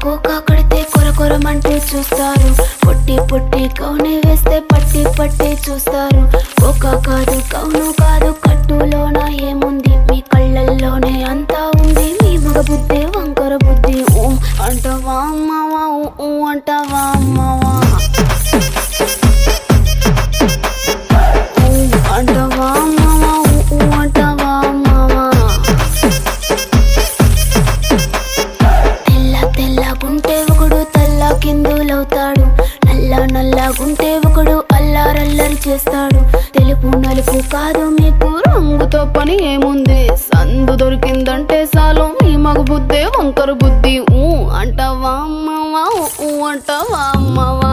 Cocoa కడితే కొర కొరమంటూ చూస్తారు, పొట్టి పొట్టి కౌనే వేస్తే పట్టి పట్టి చూస్తారు. కోకా కాదు కౌను కాదు కట్టులోన ఏముంది, మీ కళ్ళల్లోనే అంతా ఉంది. మీ మగ బుద్ధి వంకర బుద్ధి. అంటవా అమ్మవా అంటవా అమ్మవా, అంటవా అమ్మవా అంటవా అమ్మవా. తెల్లగుంటే ఒకడు తల్ల కిందులవుతాడు, నల్లగుంటే ఒకడు అల్లారల్లరి చేస్తాడు. తెలుపు నలుపు కాదు మీకు రంగుతో పని ఏముంది, సందు దొరికిందంటే చాలు మీ మగ బుద్ధే వంకర బుద్ధి. అంటవా అమ్మవా అంటవా అమ్మవా.